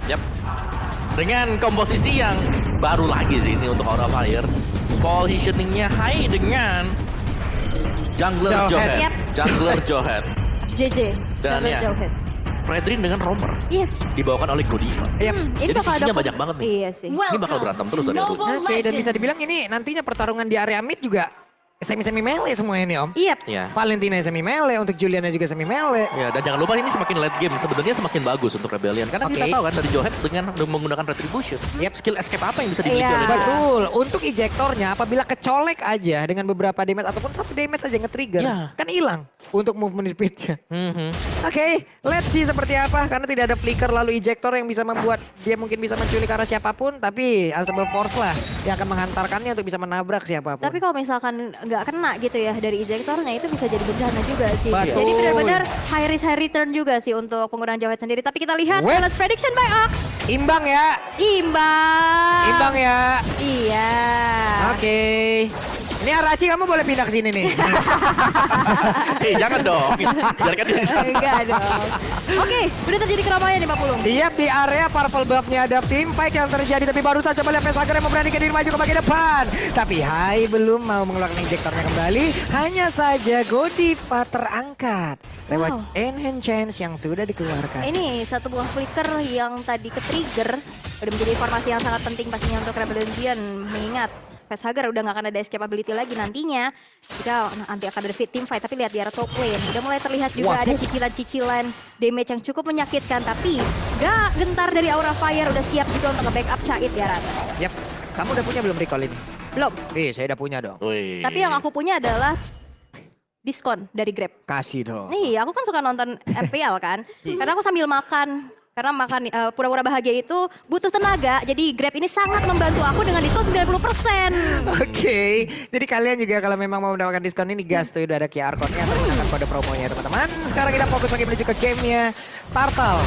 Yap. Dengan komposisi yang baru lagi sih ini untuk Aura Fire. Positioningnya high dengan Jungler Johead. Yep. Jungler Johead. JJ. Dan Double ya, Jawhead. Fredrin dengan Romer. Yes. Dibawakan oleh Godiva. Ini Jadi bakal sisinya ada banyak banget nih. Iya sih. Ini bakal berantem terus dari dulu. Oke, dan bisa dibilang ini nantinya pertarungan di area mid juga semi-semi melee semua ini Om. Iya. Ya. Valentina semi melee, untuk Juliana juga semi melee. Ya, dan jangan lupa ini semakin late game sebenarnya semakin bagus untuk Rebellion karena kita Oke. tahu kan dari Johead dengan menggunakan Retribution. Skill escape apa yang bisa dimiliki Iya. oleh dia? Betul, untuk ejektornya apabila kecolek aja dengan beberapa damage ataupun satu damage saja nge-trigger, Ya. kan hilang untuk movement speednya. Mhm. Oke, let's see seperti apa karena tidak ada flicker lalu ejector yang bisa membuat dia mungkin bisa menculik arah siapapun, tapi Unstable Force lah yang akan menghantarkannya untuk bisa menabrak siapapun. Tapi kalau misalkan nggak kena gitu ya dari ejektornya itu bisa jadi bencana juga sih. Betul. Jadi benar-benar high risk high return juga sih untuk penggunaan Jawhead sendiri. Tapi kita lihat Wait. balance prediction by Ox. Imbang ya, Imbang. imbang ya. Iya. Oke. Ini Arashi kamu boleh pindah ke sini nih. Jangan dong. Biarkan dia di sana. Enggak dong. Oke, udah terjadi keramaian nih Pak Pulung. Iya, di area purple buff-nya ada team fight yang terjadi, tapi baru saja coba lihat Pesager yang memberanikan diri maju ke bagian depan. Tapi Hai belum mau mengeluarkan injektornya kembali, hanya saja Godiva terangkat lewat Wow. enhance chance yang sudah dikeluarkan. Ini satu buah flicker yang tadi ke-trigger udah menjadi informasi yang sangat penting pastinya untuk Rebellion, mengingat Facehugger udah nggak akan ada escape ability lagi nantinya jika nanti akan ada fit team fight. Tapi lihat di arah top lane udah mulai terlihat juga ada cicilan-cicilan damage yang cukup menyakitkan, tapi gak gentar dari Aura Fire udah siap juga untuk nge-backup Cait di arah atas. Yap, kamu udah punya belum recall ini? Belum, Saya udah punya dong. Wih. tapi yang aku punya adalah diskon dari Grab. Kasih dong. Nih, aku kan suka nonton FPL kan, karena aku sambil makan. Karena makan pura-pura bahagia itu butuh tenaga, jadi Grab ini sangat membantu aku dengan diskon 90%. Oke, jadi kalian juga kalau memang mau mendapatkan diskon ini gas tuh udah ada QR code-nya atau gunakan kode promonya teman-teman. Sekarang kita fokus lagi menuju ke gamenya Turtle.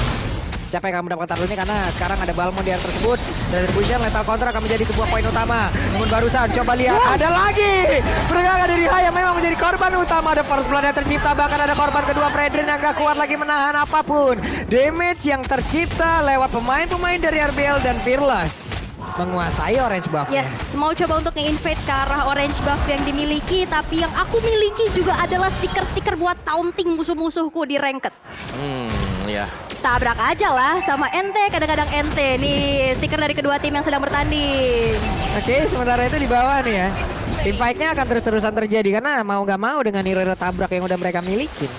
Siapa yang akan mendapatkan turtle-nya karena sekarang ada Balmond di area tersebut. Dan Retribution lethal counter akan menjadi sebuah poin utama. Namun barusan coba lihat ada lagi. Pergerakan dari Hai yang memang menjadi korban utama. Ada first blood yang tercipta, bahkan ada korban kedua Fredrin yang gak kuat lagi menahan apapun. Damage yang tercipta lewat pemain-pemain dari RBL dan Fearless menguasai orange buff-nya. Yes, mau coba untuk nge-invade ke arah orange buff yang dimiliki, tapi yang aku miliki juga adalah stiker-stiker buat taunting musuh-musuhku di ranked. Ya. Tabrak aja lah sama ente, kadang-kadang ente nih stiker dari kedua tim yang sedang bertanding. Oke, sementara itu di bawah nih ya. Tim fight-nya akan terus-terusan terjadi karena mau gak mau dengan hero tabrak yang udah mereka milikin.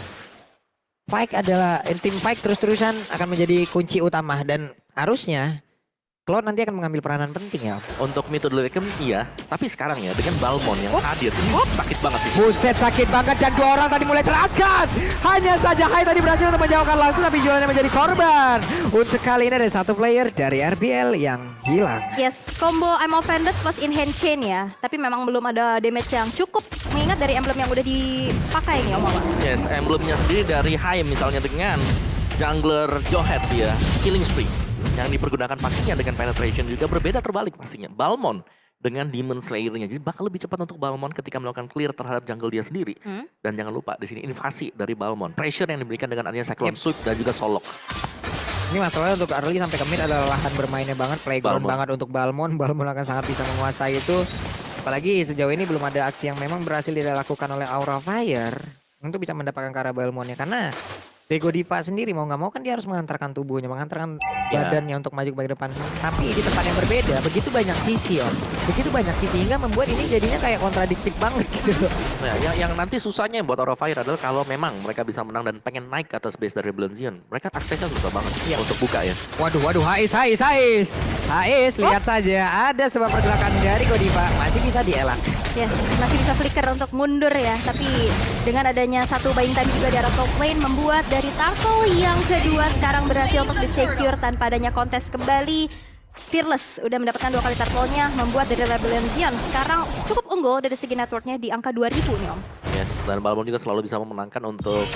Fight adalah, tim fight terus-terusan akan menjadi kunci utama dan harusnya Cloud nanti akan mengambil peranan penting ya. Untuk Mito dulu iya, tapi sekarang ya dengan Balmond yang hadir ini sakit banget sih. Buset, sakit banget dan dua orang tadi mulai terangkat. Hanya saja Hai tadi berhasil untuk menjauhkan langsung tapi Juliana menjadi korban. Untuk kali ini ada satu player dari RBL yang hilang. Yes, combo I'm Offended plus in hand chain ya. Tapi memang belum ada damage yang cukup mengingat dari emblem yang udah dipakai nih Om Mama. Yes, emblemnya sendiri dari Hai misalnya dengan Jungler Johead ya, Killing Spree. Yang dipergunakan pastinya dengan penetration juga berbeda terbalik pastinya. Balmond dengan Demon Slayer-nya. Jadi bakal lebih cepat untuk Balmond ketika melakukan clear terhadap jungle dia sendiri. Dan jangan lupa di sini invasi dari Balmond. Pressure yang diberikan dengan adanya Cyclone Sweep dan juga Solok. Ini masalahnya untuk early sampai ke mid adalah lahan bermainnya banget, playground Balmond. banget untuk Balmond. Balmond akan sangat bisa menguasai itu. Apalagi sejauh ini belum ada aksi yang memang berhasil dilakukan oleh Aura Fire untuk bisa mendapatkan ke arah Balmondnya karena Bego Diva sendiri mau nggak mau kan dia harus mengantarkan tubuhnya, mengantarkan badannya untuk maju ke bagian depan. Tapi di tempat yang berbeda, begitu banyak sisi Om. Begitu banyak sisi hingga membuat ini jadinya kayak kontradiktif banget gitu. Nah, yang nanti susahnya buat Aura Fire adalah kalau memang mereka bisa menang dan pengen naik ke atas base dari Rebellion. Mereka aksesnya susah banget untuk buka ya. Waduh, Hais. Hais, lihat saja ada sebuah pergerakan dari Godiva masih bisa dielak. Yes, masih bisa flicker untuk mundur ya. Tapi dengan adanya satu buying time juga di arah top lane membuat dari Turtle yang kedua sekarang berhasil untuk di-secure tanpa adanya kontes kembali. Fearless udah mendapatkan 2 kali turtle-nya, membuat dari Rebellion Zion sekarang cukup unggul dari segi networknya di angka 2000 nih Om. Yes, dan Balmond juga selalu bisa memenangkan untuk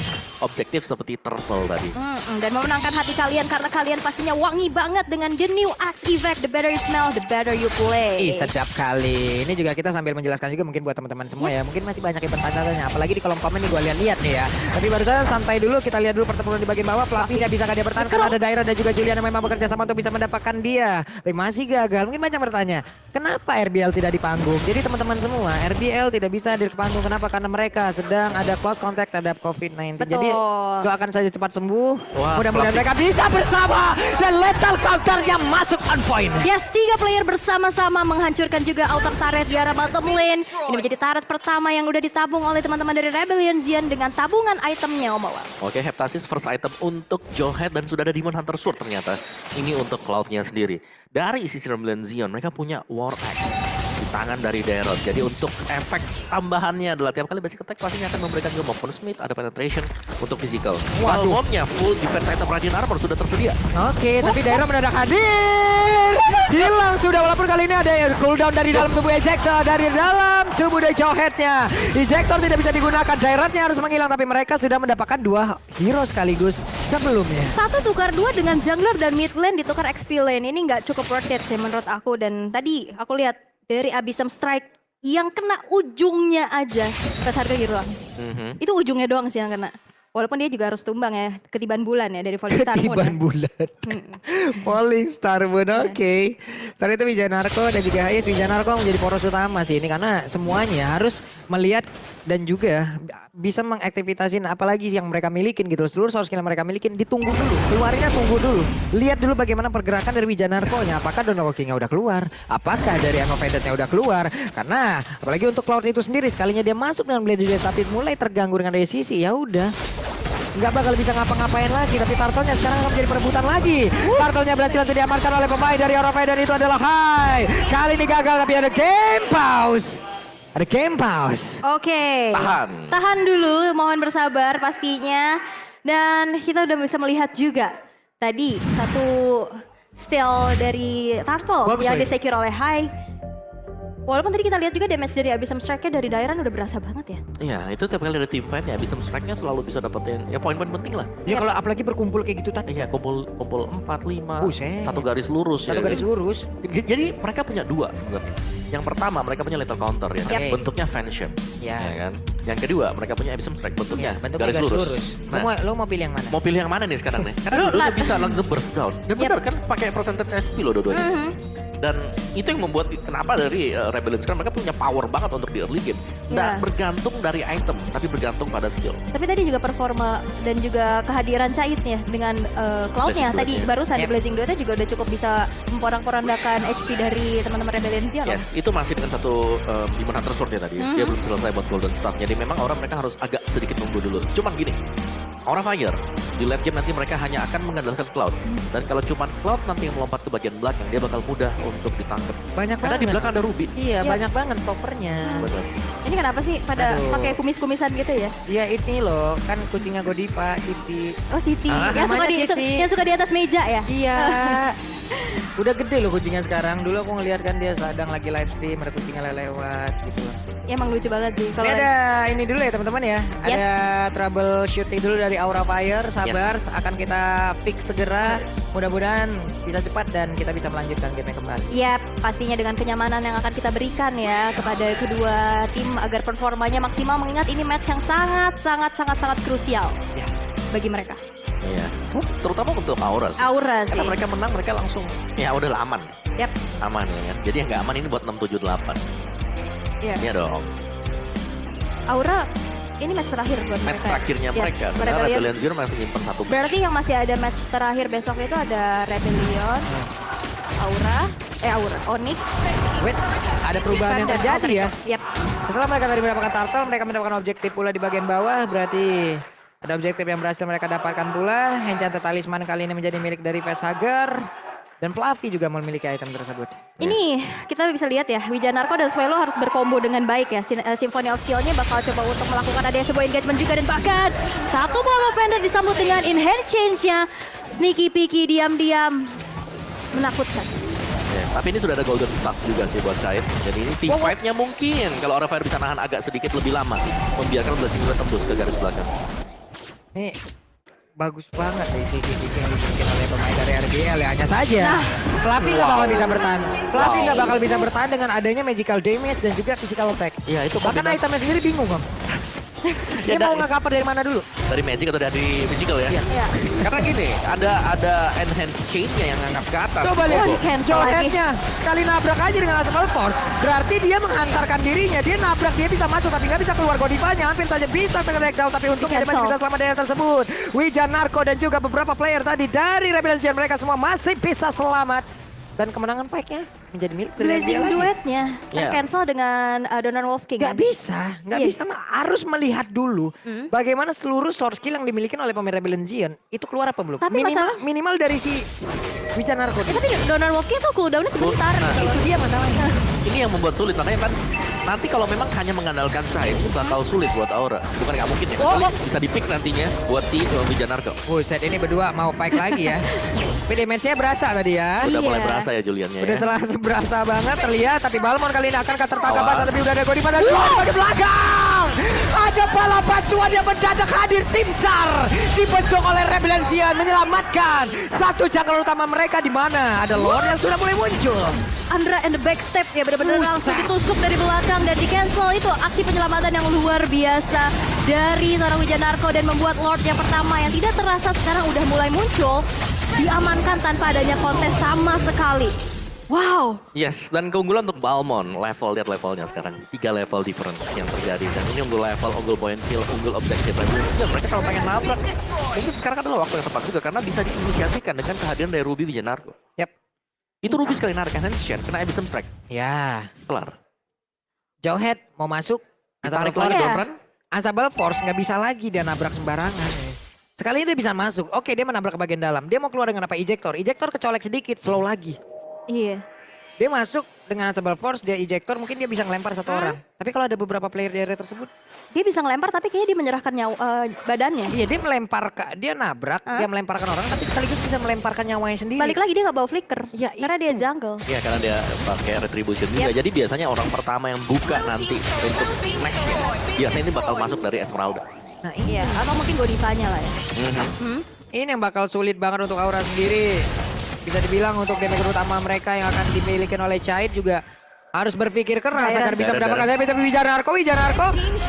objektif seperti Turtle tadi. Dan memenangkan hati kalian karena kalian pastinya wangi banget dengan the new Axe Effect. The better you smell, the better you play. Ih, sedap kali. Ini juga kita sambil menjelaskan juga mungkin buat teman-teman semua ya. Mungkin masih banyak yang bertanya-tanya. Apalagi di kolom komen nih gue lihat nih ya. Tapi barusan santai dulu, kita lihat dulu pertempuran di bagian bawah. Fluffy nggak bisa dia bertahan karena ada Daira dan juga Julian yang memang bekerja sama untuk bisa mendapatkan dia. Tapi masih gagal. Mungkin banyak bertanya, kenapa RBL tidak di panggung? Jadi teman-teman semua, RBL tidak bisa di panggung. Kenapa? Karena mereka sedang ada close contact terhadap COVID-19. Jadi doakan saja cepat sembuh. Wah, mudah-mudahan mereka bisa bersama dan lethal counternya masuk on point. Yes, 3 player bersama-sama menghancurkan juga outer turret di arah bottom lane. Ini menjadi turret pertama yang udah ditabung oleh teman-teman dari Rebellion Zion dengan tabungan itemnya Om Awal. Oke, Heptasis first item untuk Johead dan sudah ada Demon Hunter Sword ternyata. Ini untuk Cloud-nya sendiri. Dari sisi Rebellion Zion, mereka punya War Axe di tangan dari Dairot. Jadi untuk efek tambahannya adalah tiap kali basic attack pastinya akan memberikan juga Weapon Smith, ada penetration untuk physical. Balmondnya full defense item Radiant Armor sudah tersedia. Oke, tapi Daira mendadak hadir. Hilang sudah walaupun kali ini ada cooldown dari dalam tubuh Ejector. Dari dalam tubuh dari Johead-nya. Ejector tidak bisa digunakan, Dairotnya harus menghilang. Tapi mereka sudah mendapatkan 2 hero sekaligus sebelumnya. Satu tukar 2 dengan jungler dan mid lane ditukar XP lane. Ini nggak cukup worth it sih menurut aku. Dan tadi aku lihat dari Abyssal Strike yang kena ujungnya aja pas harga hilang. Itu ujungnya doang sih yang kena. Walaupun dia juga harus tumbang ya, ketiban bulan ya dari Falling Star Moon. Ketiban bulan. Falling Star Moon, oke. Setelah itu Wijanarko dan juga Hayes. Wijanarko menjadi poros utama sih ini karena semuanya harus melihat dan juga bisa mengaktivitasin apalagi yang mereka milikin gitu. Seluruh source skill yang mereka milikin ditunggu dulu. Keluarinnya tunggu dulu. Lihat dulu bagaimana pergerakan dari Wijanarko-nya. Apakah Dawn Walking-nya udah keluar? Apakah dari Anno Vendant-nya udah keluar? Karena apalagi untuk Cloud itu sendiri sekalinya dia masuk dengan Blade Blade tapi mulai terganggu dengan dari sisi ya udah. Nggak bakal bisa ngapa-ngapain lagi. Tapi Turtle-nya sekarang akan menjadi perebutan lagi. Turtle-nya berhasil untuk diamankan oleh pemain dari Anno Vendant itu adalah Hai. Kali ini gagal tapi ada game pause. Ada game pause. Oke. Tahan dulu, mohon bersabar pastinya. Dan kita udah bisa melihat juga tadi satu steal dari Turtle Bagus, yang Ray. di-secure oleh Hai. Walaupun tadi kita lihat juga damage dari Abyssal Strike-nya dari Dairan udah berasa banget ya. Iya, itu tiap kali ada team fight ya, Abyssal Strike-nya selalu bisa dapetin ya poin-poin penting lah. Ya kalau apalagi berkumpul kayak gitu tadi. Iya, kumpul 4, 5, Buset. satu garis lurus Satu ya. garis lurus. Jadi mereka punya 2 sebenarnya. Yang pertama mereka punya lethal counter ya, Yep. bentuknya fan shape. Ya. Ya kan? Yang kedua mereka punya Abyssal Strike bentuknya, Bentuknya garis lurus. Lo Nah, mau pilih yang mana? mau pilih yang mana nih sekarang nih? Karena dua-duanya bisa langsung burst down. Dan benar kan pakai percentage SP loh dua-duanya. Dan itu yang membuat kenapa dari Rebellion sekarang mereka punya power banget untuk di early game. Nggak bergantung dari item, tapi bergantung pada skill. Tapi tadi juga performa dan juga kehadiran Caitnya dengan Cloud-nya Blazing tadi Duet-nya. barusan di Blazing Duet-nya juga udah cukup bisa memporak-porandakan HP dari teman-teman Rebellion Zion. Yes, itu masih dengan satu Demon Hunter Sword ya tadi. Dia belum selesai buat Golden Staff. Jadi memang orang mereka harus agak sedikit nunggu dulu. Cuman gini, Aura Fire di late game nanti mereka hanya akan mengandalkan Cloud. Dan kalau cuman Cloud nanti yang melompat ke bagian belakang, dia bakal mudah untuk ditangkap. Banyak Karena banget. di belakang ada Ruby. Iya, banyak banget toppernya. Benar. Ini kenapa sih pada Aduh. pakai kumis-kumisan gitu ya? Iya ini loh, kan kucingnya Godiva, Siti. Oh Siti, yang suka namanya di Siti. yang suka di atas meja ya? Iya. Udah gede loh kucingnya sekarang. Dulu aku ngeliat kan dia sedang lagi live stream, ada kucingnya lewat gitu loh. Emang lucu banget sih Ini kalau ada ini dulu ya teman-teman ya. Yes. Ada troubleshooting dulu dari Aura Fire. Sabar, akan kita fix segera. Mudah-mudahan bisa cepat dan kita bisa melanjutkan game kembali. ya pastinya dengan kenyamanan yang akan kita berikan ya kepada kedua tim agar performanya maksimal mengingat ini match yang sangat krusial Ya. bagi mereka. Iya. Terutama untuk Aura sih. Aura sih. Karena mereka menang, mereka langsung ya udah aman. Yap. Aman ya kan. Jadi yang nggak aman ini buat 6, 7, 8. Iya. Iya dong. Aura ini match terakhir buat Match mereka. terakhirnya Yes, mereka. Sebenarnya Rebellion Zero masih nyimpen 1 match. Berarti yang masih ada match terakhir besok itu ada Rebellion, Aura, Onyx. Wait, ada perubahan yang dan terjadi ya. Yap. Setelah mereka tadi mendapatkan turtle, mereka mendapatkan objektif pula di bagian bawah. Berarti ada objektif yang berhasil mereka dapatkan pula. Enchanted Talisman kali ini menjadi milik dari Facehugger. Dan Fluffy juga memiliki item tersebut. Ini kita bisa lihat ya, Wijanarko dan Swelo harus berkombo dengan baik ya. Symphony of Skill-nya bakal coba untuk melakukan ada sebuah engagement juga dan bahkan satu bola Vendor disambut dengan in hand change-nya. Sneaky peeky diam-diam menakutkan. Yes, tapi ini sudah ada golden staff juga sih buat Chaid. Jadi ini team fight-nya mungkin kalau Aura Fire bisa nahan agak sedikit lebih lama, membiarkan Blessing tembus ke garis belakang. Ini bagus banget nih sisi-sisi yang dimiliki oleh pemain dari RBL ya. Hanya saja Fluffy nggak bakal bisa bertahan. Fluffy nggak bakal bisa bertahan dengan adanya magical damage dan juga physical attack. Iya, itu Bahkan kombinasi. itemnya sendiri bingung Om. Dia mau nge-cover dari mana dulu? Dari Magic atau dari Physical ya? Iya. Iya. Karena gini, ada enhance chain-nya yang ngangkat ke atas. Coba lihat Oh, cancel lagi. Johead-nya. Sekali nabrak aja dengan Assault Force. Berarti dia menghantarkan dirinya. Dia nabrak, dia bisa masuk tapi nggak bisa keluar. Godivanya hampir saja bisa take down. Tapi untungnya dia masih bisa selamat dari hal tersebut. Wijanarko dan juga beberapa player tadi dari Rebel Legend. Mereka semua masih bisa selamat. Dan kemenangan fight-nya menjadi milik Blazing lagi. duetnya Iya. tercancel dengan Donan Wolf King. Nggak bisa, nggak Iya. bisa. Harus melihat dulu bagaimana seluruh source skill yang dimiliki oleh pemain Rebel Legend itu keluar apa belum? Tapi Minimal dari si Wijanarko. Tapi Donan Wolf King tuh cooldownnya sebentar. Nah, gitu Itu loh. dia masalahnya. Ini yang membuat sulit, makanya kan nanti kalau memang hanya mengandalkan Chaid ini bakal sulit buat Aura. Bukan nggak mungkin ya, kecuali bisa di-pick nantinya buat si Wijanarko. Buset, ini berdua mau fight lagi ya. Tapi damage-nya berasa tadi ya. Udah Iya. mulai berasa ya Juliannya Udah ya. berasa banget terlihat. Tapi Balmon kali ini akan tertangkap Awas. basah. Tapi udah ada Godiva dan keluar di belakang. Ada bala bantuan yang mendadak hadir. Tim SAR dibentuk oleh Rebel Legend menyelamatkan satu jungle utama mereka di mana ada Lord yang sudah mulai muncul. Andra and the backstep ya benar-benar Buset. langsung ditusuk dari belakang dan di cancel. Itu aksi penyelamatan yang luar biasa dari seorang Wijanarko dan membuat Lord yang pertama yang tidak terasa sekarang udah mulai muncul diamankan tanpa adanya kontes sama sekali. Wow. Yes, dan keunggulan untuk Balmon, lihat levelnya sekarang. 3 level difference yang terjadi. Dan ini unggul level, unggul point kill, unggul objektif. Dan mereka kalau pengen nabrak, mungkin sekarang adalah waktu yang tepat juga. Karena bisa diinisiasikan dengan kehadiran dari Ruby Wijanarko. Yap. Itu Ruby sekali narik Enhanced, kena Abyssal Strike. Ya. Kelar. Jauhead mau masuk. Tarik Force. lagi Iya. Dontran. Asabel Force nggak bisa lagi dia nabrak sembarangan. Sekali ini dia bisa masuk. Oke, dia menabrak ke bagian dalam. Dia mau keluar dengan apa? Ejector. Ejector kecolek sedikit, slow lagi. Iya. Dia masuk dengan Asabel Force, dia ejector, mungkin dia bisa ngelempar satu orang. Tapi kalau ada beberapa player di area tersebut, Dia bisa ngelempar tapi kayaknya dia menyerahkan badannya. iya dia melempar, dia nabrak, dia melemparkan orang, tapi sekaligus bisa melemparkan nyawanya sendiri. Balik lagi dia nggak bawa flicker. Iya, Karena dia jungle. Iya, karena dia pakai retribution juga. Yep. Jadi biasanya orang pertama yang buka nanti untuk next-nya. Biasanya ini bakal masuk dari Esmeralda. Nah ini, Iya, atau mungkin Godivanya lah ya. ini yang bakal sulit banget untuk Aura sendiri. Bisa dibilang untuk damage utama mereka yang akan dimiliki oleh Chaid juga harus berpikir keras agar bisa mendapatkan damage. Tapi Wijanarko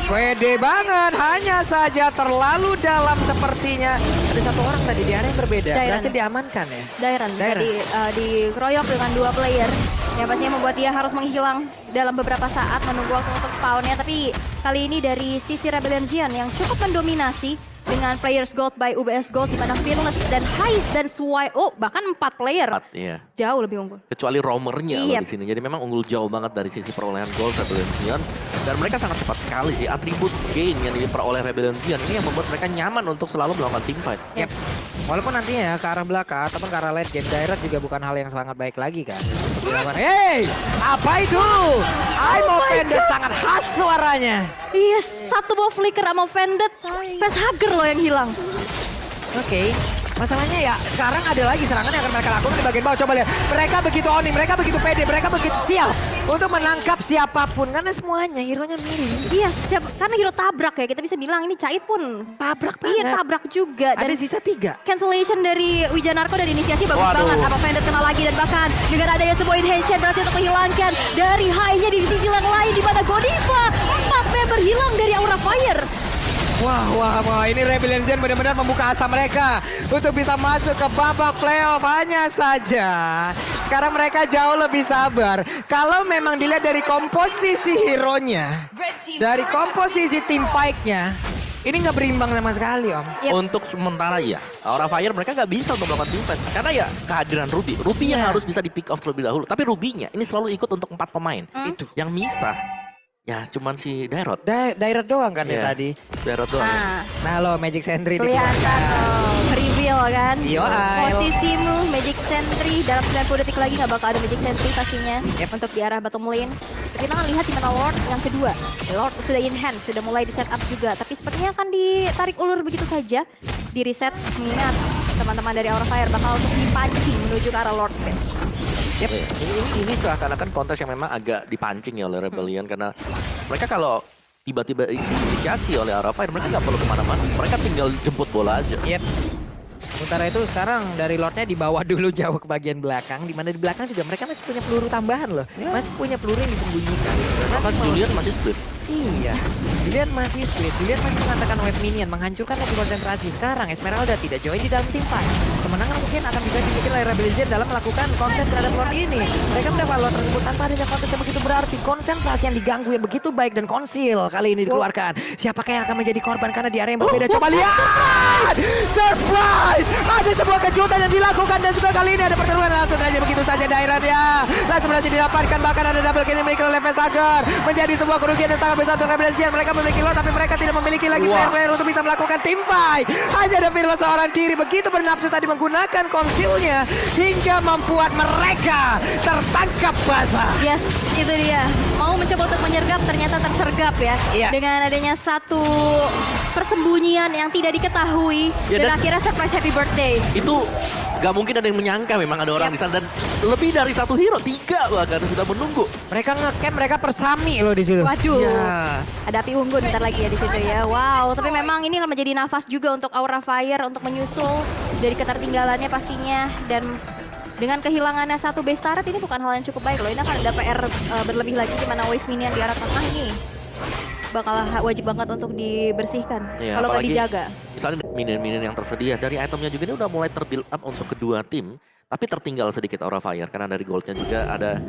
pede banget. Hanya saja terlalu dalam sepertinya. Ada satu orang tadi di area yang berbeda. Dairan. Berhasil diamankan ya. Dairan tadi dikeroyok dengan 2 player yang pastinya membuat dia harus menghilang dalam beberapa saat menunggu waktu untuk spawnnya. Tapi kali ini dari sisi Rebel Legend yang cukup mendominasi dengan players gold by UBS Gold di mana Fearless dan Heist dan Swai, bahkan 4 player. Iya. Jauh lebih unggul. Kecuali roamernya loh Iya. di sini. Jadi memang unggul jauh banget dari sisi perolehan gold Rebel Legend. Dan mereka sangat cepat sekali sih. Atribut gain yang diperoleh Rebel Legend ini yang membuat mereka nyaman untuk selalu melakukan team fight. Yep. Walaupun nantinya ke arah belakang ataupun ke arah late game direct juga bukan hal yang sangat baik lagi kan. Hey, apa itu? I'm offended, sangat khas suaranya. Iya, satu ball flicker sama Vended. Facehugger loh yang hilang. Oke. Masalahnya ya sekarang ada lagi serangan yang akan mereka lakukan di bagian bawah. Coba lihat. Mereka begitu oni, mereka begitu pede, mereka begitu siap untuk menangkap siapapun. Karena semuanya hero-nya mirip. Iya, karena hero tabrak ya. Kita bisa bilang ini Chaid pun Tabrak banget. iya tabrak juga. Dan Ada sisa 3. cancellation dari Wijanarko dan inisiasi bagus Waduh. banget. Apa Vended kena lagi dan bahkan dengan adanya sebuah enhancement berhasil untuk menghilangkan dari high-nya di sisi yang lain di mana Godiva 4 member hilang dari Aura Fire. Wah, ini Rebel Legend benar-benar membuka asa mereka untuk bisa masuk ke babak playoff. Hanya saja sekarang mereka jauh lebih sabar. Kalau memang dilihat dari komposisi hero-nya, dari komposisi tim fight-nya, ini nggak berimbang sama sekali, Om. Yep. Untuk sementara ya, Aura Fire mereka nggak bisa untuk melakukan defense. Karena ya kehadiran Ruby. Ruby yang harus bisa di pick off terlebih dahulu. Tapi Ruby-nya ini selalu ikut untuk 4 pemain. Itu. Yang misah, ya cuman si Dairot. Direct doang kan ya Iya. tadi. Dairot doang. Nah lo Magic Sentry Kelihatan reveal kan. Yo, Posisimu Magic Sentry dalam 90 detik lagi nggak bakal ada Magic Sentry pastinya untuk di arah bottom lane. Kita akan lihat di mana Lord yang kedua. Lord sudah in hand, sudah mulai di setup juga, tapi sepertinya akan ditarik ulur begitu saja, di reset mengingat teman-teman dari Aura Fire bakal untuk dipancing menuju ke arah Lord Pit. Yep. Ini seakan-akan kontes yang memang agak dipancing ya oleh Rebellion karena mereka kalau tiba-tiba inisiasi oleh Aura Fire mereka nggak perlu kemana-mana, mereka tinggal jemput bola aja. Yep. Sementara itu sekarang dari Lordnya dibawa dulu jauh ke bagian belakang, di mana di belakang juga mereka masih punya peluru tambahan loh, masih punya peluru yang disembunyikan. Bahkan Julian masih split. Iya, Julian masih split, Julian masih mengatakan wave minion, menghancurkan lagi konsentrasi. Sekarang Esmeralda tidak join di dalam tim fight. Kemenangan mungkin akan bisa dimiliki oleh Rebellion dalam melakukan kontes terhadap Lord ini. Mereka mendapat Lord tersebut tanpa adanya kontes yang begitu berarti. Konsentrasi yang diganggu yang begitu baik dan konsil kali ini dikeluarkan. Siapakah yang akan menjadi korban karena di area yang berbeda? Coba lihat! Surprise! Ada sebuah kejutan yang dilakukan dan juga kali ini ada pertarungan langsung saja begitu saja daerahnya. Langsung saja didapatkan, bahkan ada double kill yang dimiliki oleh Vesager. Menjadi sebuah kerugian yang sangat besar untuk Rebellion. Mereka memiliki Lord tapi mereka tidak memiliki lagi player-player untuk bisa melakukan team fight. Hanya ada Firlo seorang diri begitu bernafsu tadi menggunakan konsilnya hingga membuat mereka tertangkap basah. Yes, itu dia. Mau mencoba untuk menyergap, ternyata tersergap ya. Iya. Dengan adanya satu persembunyian yang tidak diketahui. Ya, dan dan- akhirnya surprise happy birthday. Itu gak mungkin ada yang menyangka memang ada orang Yap. di sana dan lebih dari satu hero, 3 bahkan sudah menunggu. Mereka ngecamp, mereka persami loh di situ. Waduh. Ya. Ada api unggun bentar lagi ya di situ ya. Wow, tapi memang ini akan menjadi nafas juga untuk Aura Fire untuk menyusul dari ketertinggalannya pastinya. Dan dengan kehilangannya satu base turret ini bukan hal yang cukup baik loh. Ini akan ada PR berlebih lagi di mana wave minion di arah tengah ini bakal wajib banget untuk dibersihkan Iya, kalau nggak apalagi dijaga. Misalnya minion-minion yang tersedia dari itemnya juga ini udah mulai terbuild up untuk kedua tim. Tapi tertinggal sedikit Aura Fire karena dari goldnya juga ada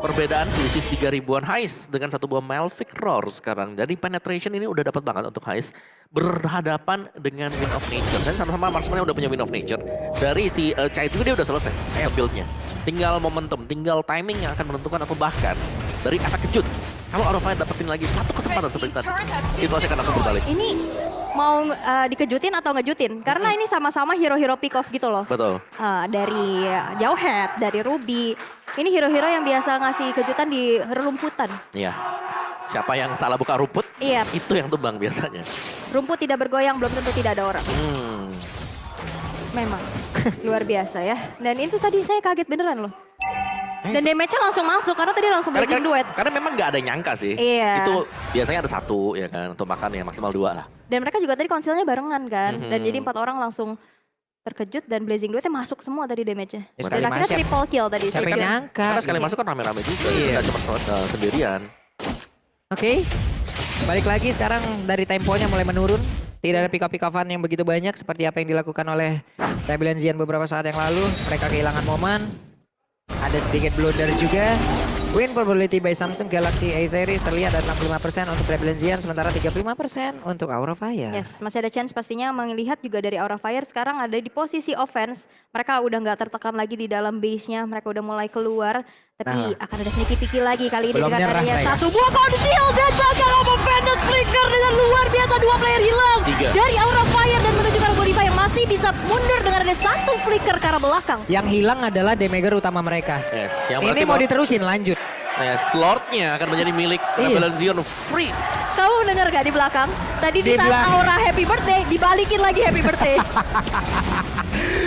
perbedaan selisih 3.000-an Heist dengan satu buah Malphite Roar sekarang. Jadi penetration ini udah dapat banget untuk Heist berhadapan dengan Wind of Nature. Dan sama-sama marksman udah punya Wind of Nature. Dari si Chai juga dia udah selesai build-nya. Tinggal momentum, tinggal timing yang akan menentukan atau bahkan dari efek kejut. Kalau Aura Fire dapetin lagi satu kesempatan seperti tadi, situasi akan langsung berbalik. Ini mau dikejutin atau ngejutin? Karena ini sama-sama hero-hero pick off gitu loh. Betul. Dari Jauhead, dari Ruby. Ini hero-hero yang biasa ngasih kejutan di rumputan. Iya. Siapa yang salah buka rumput, Iya, itu yang tumbang biasanya. rumput tidak bergoyang belum tentu tidak ada orang. Memang luar biasa ya. Dan itu tadi saya kaget beneran loh. Dan damage-nya langsung masuk karena tadi langsung blazing duet. Karena memang nggak ada yang nyangka sih. Iya. Itu biasanya ada 1 ya kan, atau makan ya maksimal 2 lah. Dan mereka juga tadi konsilnya barengan kan. Dan Mhm. jadi 4 orang langsung terkejut dan blazing duetnya masuk semua tadi damage-nya. Ya, Dan sekali akhirnya masuk. triple kill tadi. Siapa yang triple. nyangka? Karena sekali masuk kan rame-rame juga, Iya. nggak cuma sendirian. Oke, balik lagi sekarang dari temponya mulai menurun. Tidak ada pick-up-pick-offan yang begitu banyak seperti apa yang dilakukan oleh Rebellion Zion beberapa saat yang lalu. Mereka kehilangan momen. Ada sedikit blunder juga. Win probability by Samsung Galaxy A series terlihat ada 65% untuk Rebellion Zion, sementara 35% untuk Aura Fire. Yes, masih ada chance pastinya melihat juga dari Aura Fire sekarang ada di posisi offense. Mereka udah nggak tertekan lagi di dalam base-nya, mereka udah mulai keluar. Tapi akan ada sneaky picky lagi kali ini Belum dengan nyerah adanya mereka. satu buah konsil dan bahkan overfended flicker dengan luar biasa 2 player hilang. 3. Dari Aura Fire dan menuju ke Bodiva yang masih bisa mundur dengan ada 1 flicker ke arah belakang. Yang hilang adalah damager utama mereka. Yes, yang Ini berarti mau diterusin lanjut. slotnya akan menjadi milik Iya. Rebellion Zion free. Kamu dengar gak di belakang? Tadi di Di saat belakang. Aura happy birthday, dibalikin lagi happy birthday.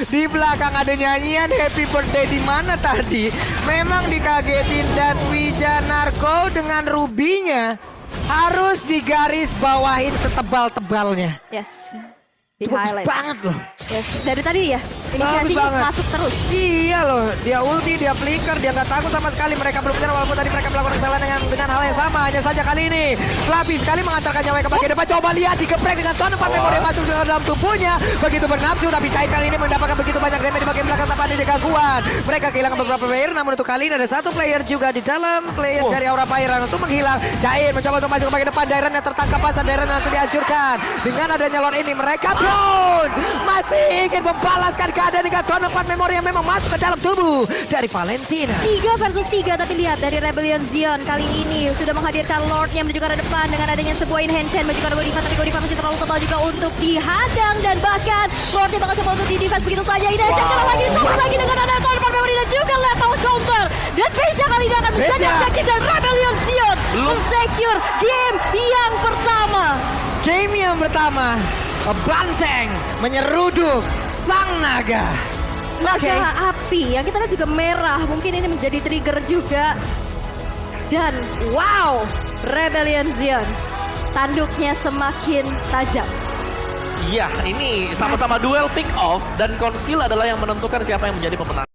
Di belakang ada nyanyian happy birthday di mana tadi? Memang dikagetin dan Wijanarko dengan rubinya harus digaris bawahin setebal-tebalnya. Yes, di Itu bagus highlight. banget loh. Yes, dari tadi ya, Bagus inisiasinya banget. masuk terus. Iya loh, dia ulti, dia flicker, dia nggak takut sama sekali. Mereka belum menyerang walaupun tadi mereka melakukan kesalahan dengan hal yang sama. Hanya saja kali ini Flappy sekali mengantarkan nyawa ke bagian depan. Coba lihat digeprek dengan ton 4 memori masuk ke dalam tubuhnya. Begitu bernafsu tapi Cair kali ini mendapatkan begitu banyak damage di bagian belakang tanpa ada gangguan. Mereka kehilangan beberapa player, namun untuk kali ini ada 1 player juga di dalam player dari Aura Fire langsung menghilang. Cair mencoba untuk maju ke bagian depan. Dairan yang tertangkap pasar, Dairan langsung dihancurkan. Dengan adanya lord ini mereka blown. Masih ingin membalaskan keadaan dengan ton 4 memori yang memang masuk ke dalam tubuh dari Valentina. 3 versus 3, tapi lihat dari Rebellion Zion kali ini sudah menghadirkan Lordnya menuju ke arah depan dengan adanya sebuah enhance menuju ke arah Godiva, tapi Godiva masih terlalu tebal juga untuk dihadang dan bahkan Lordnya bakal coba untuk di-defense begitu saja. Ini aja kalah lagi, disambut lagi dengan adanya ton 4 memori dan juga lethal counter. Dan Beza kali ini akan menjadi Beza. objektif dan Rebellion Zion mensecure game yang pertama. Game yang pertama, Banteng menyeruduk Sang Naga. naga api yang kita lihat juga merah. Mungkin ini menjadi trigger juga. Dan wow, Rebellion Zion tanduknya semakin tajam. Iya, ini sama-sama duel pick off dan Konsil adalah yang menentukan siapa yang menjadi pemenang.